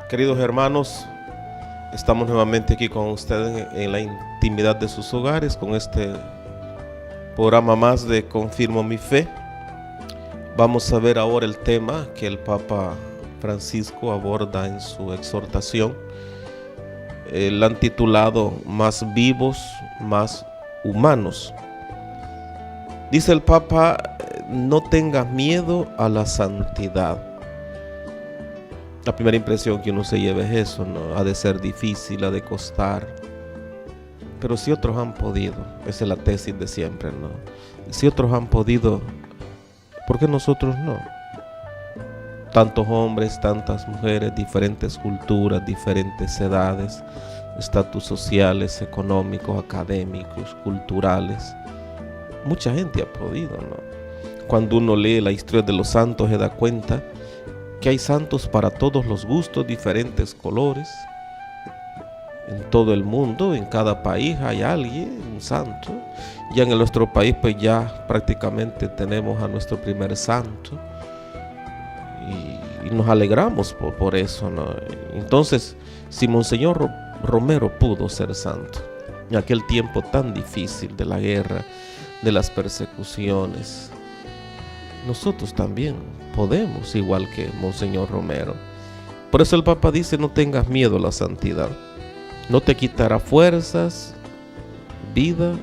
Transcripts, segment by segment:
Queridos hermanos, estamos nuevamente aquí con ustedes en la intimidad de sus hogares con este programa más de Confirmo mi Fe. Vamos a ver ahora el tema que el Papa Francisco aborda en su exhortación. Lo han titulado Más vivos, más humanos. Dice el Papa: no tengas miedo a la santidad. La primera impresión que uno se lleva es eso, ¿no? Ha de ser difícil, ha de costar. Pero si otros han podido, esa es la tesis de siempre, ¿no? Si otros han podido, ¿por qué nosotros no? Tantos hombres, tantas mujeres, diferentes culturas, diferentes edades, estatus sociales, económicos, académicos, culturales. Mucha gente ha podido, ¿no? Cuando uno lee la historia de los santos se da cuenta que hay santos para todos los gustos, diferentes colores. En todo el mundo, en cada país hay alguien, un santo. Ya en nuestro país pues ya prácticamente tenemos a nuestro primer santo. Y nos alegramos por eso, ¿no? Entonces, si Monseñor Romero pudo ser santo en aquel tiempo tan difícil de la guerra, de las persecuciones, nosotros también podemos, igual que Monseñor Romero. Por eso el Papa dice: no tengas miedo a la santidad. No te quitará fuerzas, vida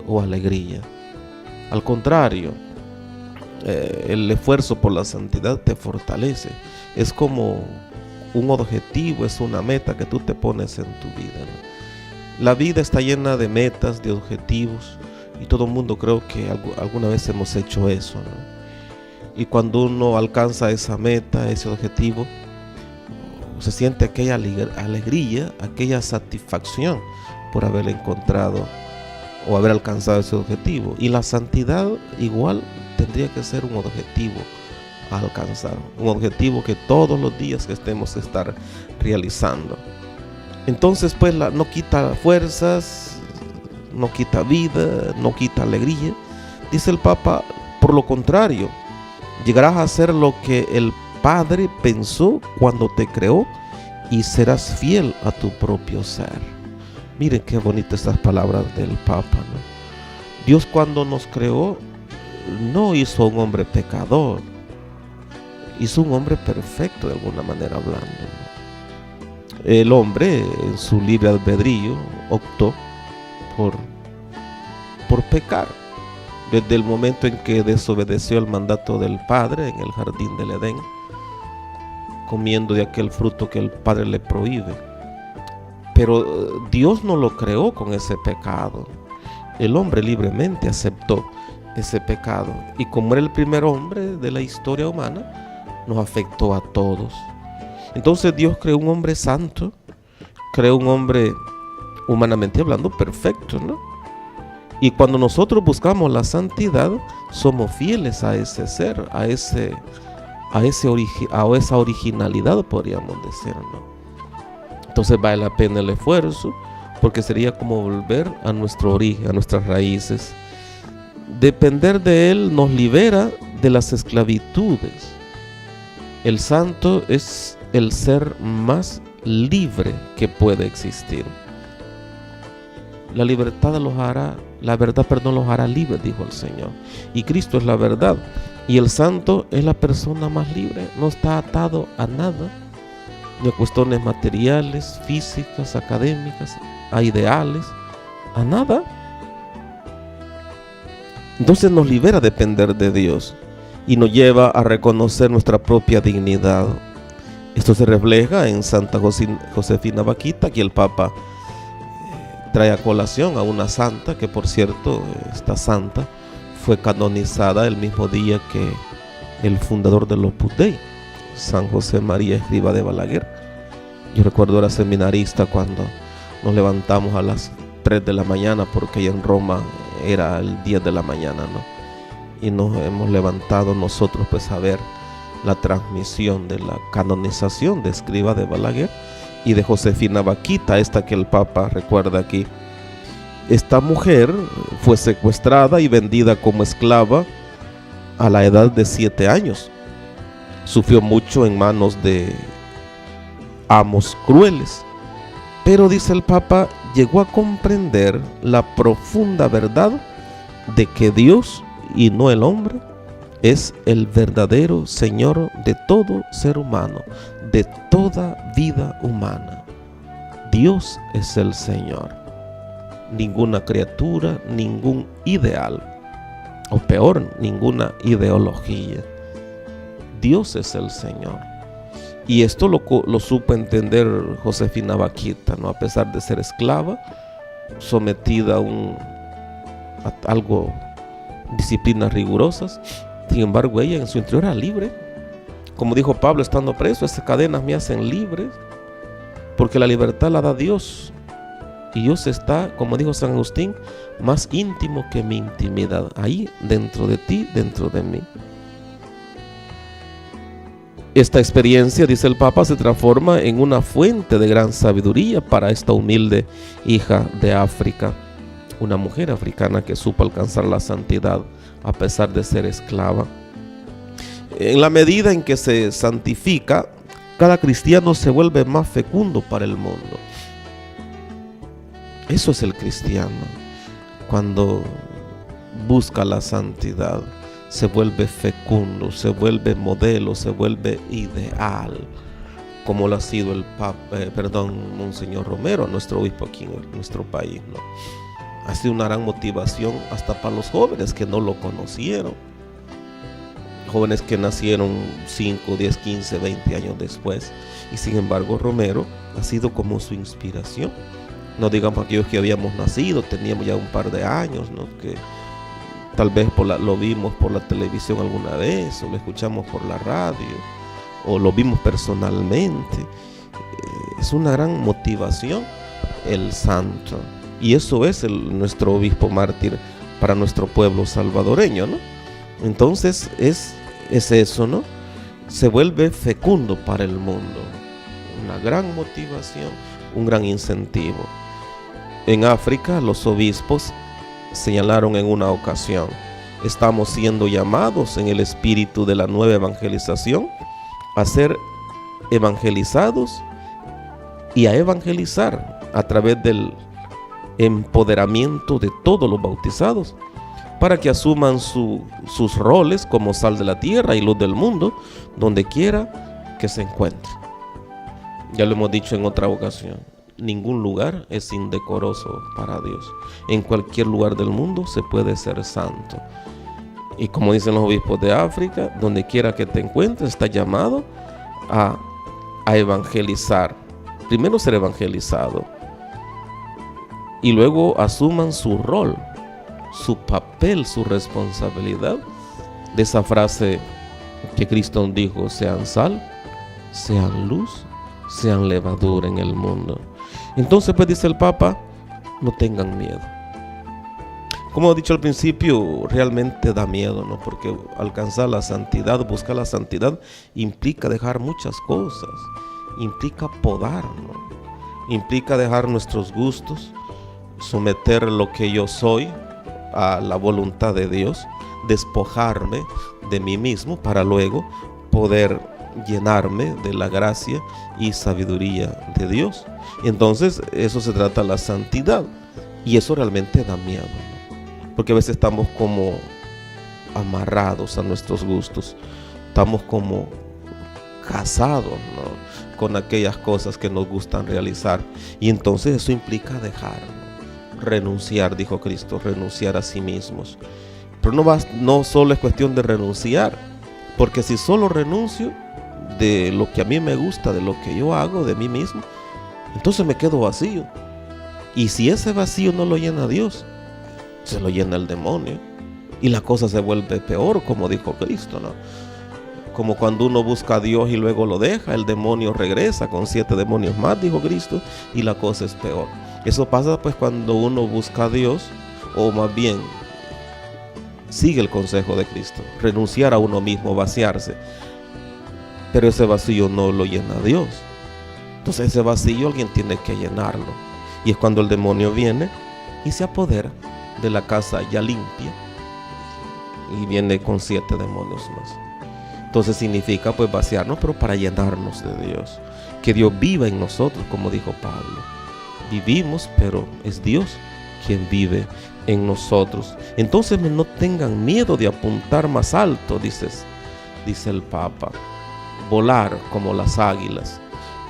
o alegría. Al contrario, el esfuerzo por la santidad te fortalece. Es como un objetivo, es una meta que tú te pones en tu vida, ¿no? La vida está llena de metas, de objetivos, y todo el mundo creo que alguna vez hemos hecho eso, ¿no? Y cuando uno alcanza esa meta, ese objetivo, se siente aquella alegría, aquella satisfacción por haber encontrado o haber alcanzado ese objetivo. Y la santidad igual tendría que ser un objetivo a alcanzar, un objetivo que todos los días que estemos estar realizando. Entonces pues no quita fuerzas, no quita vida, no quita alegría. Dice el Papa: por lo contrario, llegarás a hacer lo que el Padre pensó cuando te creó y serás fiel a tu propio ser. Miren qué bonitas estas palabras del Papa, ¿no? Dios cuando nos creó no hizo un hombre pecador, hizo un hombre perfecto, de alguna manera hablando, ¿no? El hombre en su libre albedrío optó por pecar. Desde el momento en que desobedeció el mandato del Padre en el jardín del Edén, comiendo de aquel fruto que el Padre le prohíbe. Pero Dios no lo creó con ese pecado. El hombre libremente aceptó ese pecado. Y como era el primer hombre de la historia humana, nos afectó a todos. Entonces Dios creó un hombre santo, creó un hombre, humanamente hablando, perfecto, ¿no? Y cuando nosotros buscamos la santidad, somos fieles a ese ser, a esa originalidad, podríamos decir, ¿no? Entonces vale la pena el esfuerzo, porque sería como volver a nuestro origen, a nuestras raíces. Depender de Él nos libera de las esclavitudes. El santo es el ser más libre que puede existir. La verdad los hará libres, dijo el Señor. Y Cristo es la verdad. Y el santo es la persona más libre. No está atado a nada, ni a cuestiones materiales, físicas, académicas, a ideales, a nada. Entonces nos libera a depender de Dios y nos lleva a reconocer nuestra propia dignidad. Esto se refleja en Santa Josefina Bakhita, que el Papa trae a colación a una santa que, por cierto, esta santa fue canonizada el mismo día que el fundador del Opus Dei, San José María Escrivá de Balaguer. Yo recuerdo, era seminarista cuando nos levantamos a las 3 de la mañana, porque allá en Roma era el 10 de la mañana, ¿no? Y nos hemos levantado nosotros pues a ver la transmisión de la canonización de Escrivá de Balaguer y de Josefina Bakhita, esta que el Papa recuerda aquí. esta mujer fue secuestrada y vendida como esclava a la edad de 7 años. Sufrió mucho en manos de amos crueles. Pero dice el Papa, llegó a comprender la profunda verdad de que Dios y no el hombre es el verdadero Señor de todo ser humano, de toda vida humana. Dios es el Señor. Ninguna criatura, ningún ideal, o peor, ninguna ideología. Dios es el Señor. Y esto lo supo entender Josefina Bakhita, ¿no? A pesar de ser esclava, sometida a algo, disciplinas rigurosas. Sin embargo, ella en su interior era libre. Como dijo Pablo estando preso, esas cadenas me hacen libre, porque la libertad la da Dios. Y Dios está, como dijo San Agustín, más íntimo que mi intimidad. Ahí, dentro de ti, dentro de mí. Esta experiencia, dice el Papa, se transforma en una fuente de gran sabiduría para esta humilde hija de África. Una mujer africana que supo alcanzar la santidad a pesar de ser esclava. En la medida en que se santifica, cada cristiano se vuelve más fecundo para el mundo. Eso es el cristiano. Cuando busca la santidad, se vuelve fecundo, se vuelve modelo, se vuelve ideal, como lo ha sido Monseñor Romero, nuestro obispo aquí en nuestro país, ¿no? Ha sido una gran motivación hasta para los jóvenes que no lo conocieron, jóvenes que nacieron 5, 10, 15, 20 años después, y sin embargo Romero ha sido como su inspiración. No digamos aquellos que habíamos nacido, teníamos ya un par de años, ¿no? Que tal vez lo vimos por la televisión alguna vez, o lo escuchamos por la radio, o lo vimos personalmente. Es una gran motivación el santo. Y eso es nuestro obispo mártir para nuestro pueblo salvadoreño, ¿no? Entonces es eso, ¿no? Se vuelve fecundo para el mundo. Una gran motivación, un gran incentivo. En África, los obispos señalaron en una ocasión: estamos siendo llamados en el espíritu de la nueva evangelización a ser evangelizados y a evangelizar a través del empoderamiento de todos los bautizados, para que asuman sus roles como sal de la tierra y luz del mundo, donde quiera que se encuentre. Ya lo hemos dicho en otra ocasión, ningún lugar es indecoroso para Dios. En cualquier lugar del mundo se puede ser santo. Y como dicen los obispos de África, donde quiera que te encuentres, está llamado a evangelizar. Primero ser evangelizado, y luego asuman su rol, su papel, su responsabilidad. De esa frase que Cristo dijo: sean sal, sean luz, sean levadura en el mundo. Entonces, pues, dice el Papa, no tengan miedo. Como he dicho al principio, realmente da miedo, ¿no? Porque alcanzar la santidad, buscar la santidad, implica dejar muchas cosas. Implica podar, ¿no? Implica dejar nuestros gustos, someter lo que yo soy a la voluntad de Dios, despojarme de mí mismo para luego poder llenarme de la gracia y sabiduría de Dios. Y entonces eso se trata de la santidad, y eso realmente da miedo, ¿no? Porque a veces estamos como amarrados a nuestros gustos, estamos como casados, ¿no?, con aquellas cosas que nos gustan realizar, y entonces eso implica dejar, ¿no?, renunciar, dijo Cristo, renunciar a sí mismos. Pero no solo es cuestión de renunciar, porque si solo renuncio de lo que a mí me gusta, de lo que yo hago, de mí mismo, entonces me quedo vacío. Y si ese vacío no lo llena Dios, se lo llena el demonio, y la cosa se vuelve peor, como dijo Cristo, ¿no? Como cuando uno busca a Dios y luego lo deja, el demonio regresa con 7 demonios más, dijo Cristo, y la cosa es peor. Eso pasa pues cuando uno busca a Dios, o más bien sigue el consejo de Cristo, renunciar a uno mismo, vaciarse. Pero ese vacío no lo llena Dios. Entonces ese vacío alguien tiene que llenarlo. Y es cuando el demonio viene y se apodera de la casa ya limpia y viene con 7 demonios más. Entonces significa pues vaciarnos, pero para llenarnos de Dios, que Dios viva en nosotros, como dijo Pablo. Vivimos, pero es Dios quien vive en nosotros. Entonces no tengan miedo de apuntar más alto, dice el Papa. Volar como las águilas.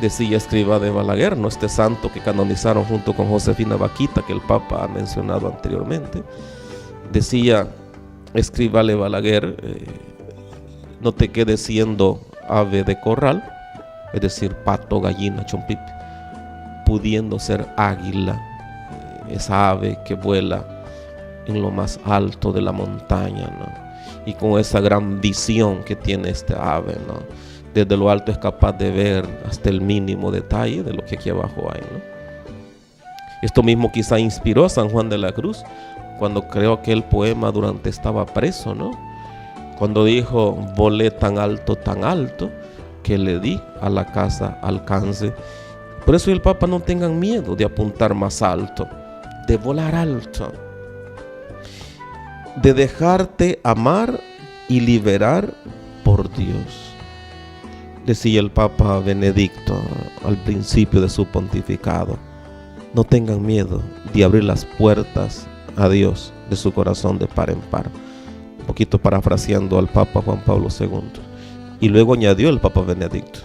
Decía Escrivá de Balaguer, ¿no? Este santo que canonizaron junto con Josefina Vaquita, que el Papa ha mencionado anteriormente. Decía Escrivá de Balaguer, no te quedes siendo ave de corral, es decir, pato, gallina, chompipi, pudiendo ser águila, esa ave que vuela en lo más alto de la montaña, ¿no? Y con esa gran visión que tiene esta ave, ¿no? Desde lo alto es capaz de ver hasta el mínimo detalle de lo que aquí abajo hay, ¿no? Esto mismo quizá inspiró a San Juan de la Cruz cuando creó aquel poema durante estaba preso, ¿no? Cuando dijo: volé tan alto, que le di a la casa alcance. Por eso el Papa: no tengan miedo de apuntar más alto, de volar alto, de dejarte amar y liberar por Dios. Decía el Papa Benedicto al principio de su pontificado: no tengan miedo de abrir las puertas a Dios de su corazón de par en par. Un poquito parafraseando al Papa Juan Pablo II. Y luego añadió el Papa Benedicto: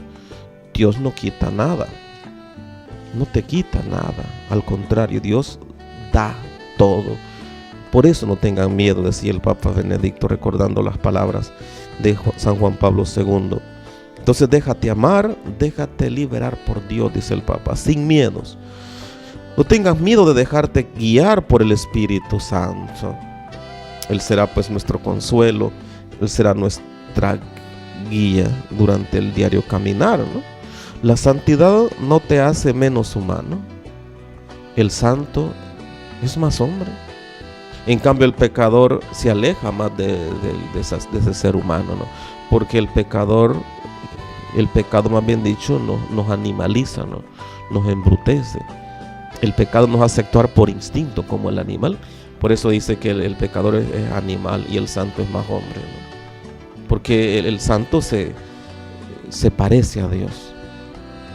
Dios no quita nada, no te quita nada, al contrario, Dios da todo. Por eso no tengan miedo, decía el Papa Benedicto, recordando las palabras de San Juan Pablo II. Entonces déjate amar, déjate liberar por Dios, dice el Papa, sin miedos. No tengas miedo de dejarte guiar por el Espíritu Santo. Él será pues nuestro consuelo, Él será nuestra guía durante el diario caminar, ¿no? La santidad no te hace menos humano. El santo es más hombre. En cambio el pecador se aleja más de ese ser humano, ¿no? Porque el pecado más bien dicho nos animaliza, ¿no? Nos embrutece. El pecado nos hace actuar por instinto como el animal. Por eso dice que el pecador es animal y el santo es más hombre, ¿no? Porque el santo se parece a Dios.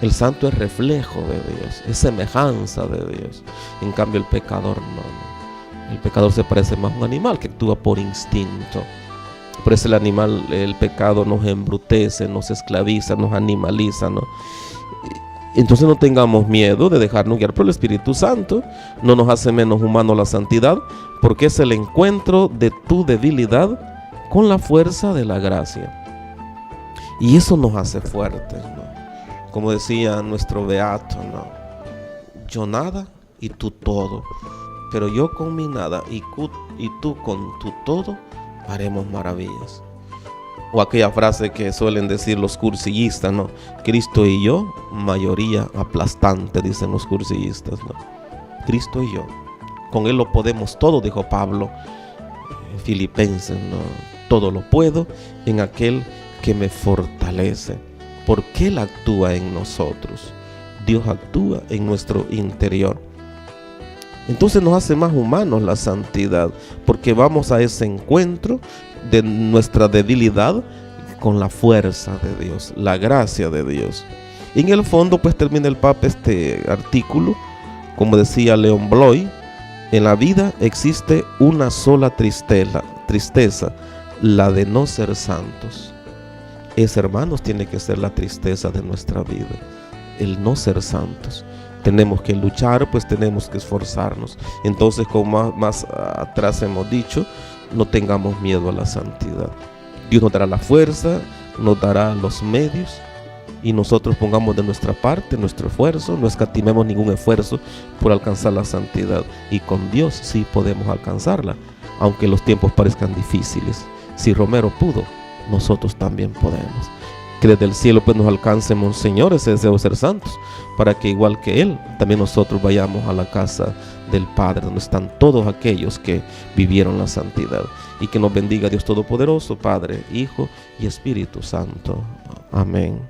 El santo es reflejo de Dios, es semejanza de Dios. En cambio el pecador no. El pecador se parece más a un animal que actúa por instinto. Por eso el pecado nos embrutece, nos esclaviza, nos animaliza, ¿no? Entonces no tengamos miedo de dejarnos guiar por el Espíritu Santo. No nos hace menos humanos la santidad, porque es el encuentro de tu debilidad con la fuerza de la gracia. Y eso nos hace fuertes, ¿no? Como decía nuestro beato, ¿no? Yo nada y tú todo, pero yo con mi nada y tú con tu todo haremos maravillas. O aquella frase que suelen decir los cursillistas, ¿no? Cristo y yo, mayoría aplastante, dicen los cursillistas, ¿no? Cristo y yo, con Él lo podemos todo, dijo Pablo en Filipenses, ¿no? Todo lo puedo en aquel que me fortalece, porque Él actúa en nosotros. Dios actúa en nuestro interior. Entonces nos hace más humanos la santidad, porque vamos a ese encuentro de nuestra debilidad con la fuerza de Dios, la gracia de Dios. Y en el fondo pues termina el Papa este artículo, como decía León Bloy: en la vida existe una sola tristeza, la de no ser santos. Esa, hermanos, tiene que ser la tristeza de nuestra vida, el no ser santos. Tenemos que luchar, pues tenemos que esforzarnos. Entonces, como más atrás hemos dicho, no tengamos miedo a la santidad. Dios nos dará la fuerza, nos dará los medios, y nosotros pongamos de nuestra parte nuestro esfuerzo, no escatimemos ningún esfuerzo por alcanzar la santidad. Y con Dios sí podemos alcanzarla, aunque los tiempos parezcan difíciles. Si Romero pudo, nosotros también podemos. Que desde el cielo pues nos alcance, Monseñor, ese deseo de ser santos, para que igual que Él, también nosotros vayamos a la casa del Padre, donde están todos aquellos que vivieron la santidad. Y que nos bendiga Dios Todopoderoso, Padre, Hijo y Espíritu Santo. Amén.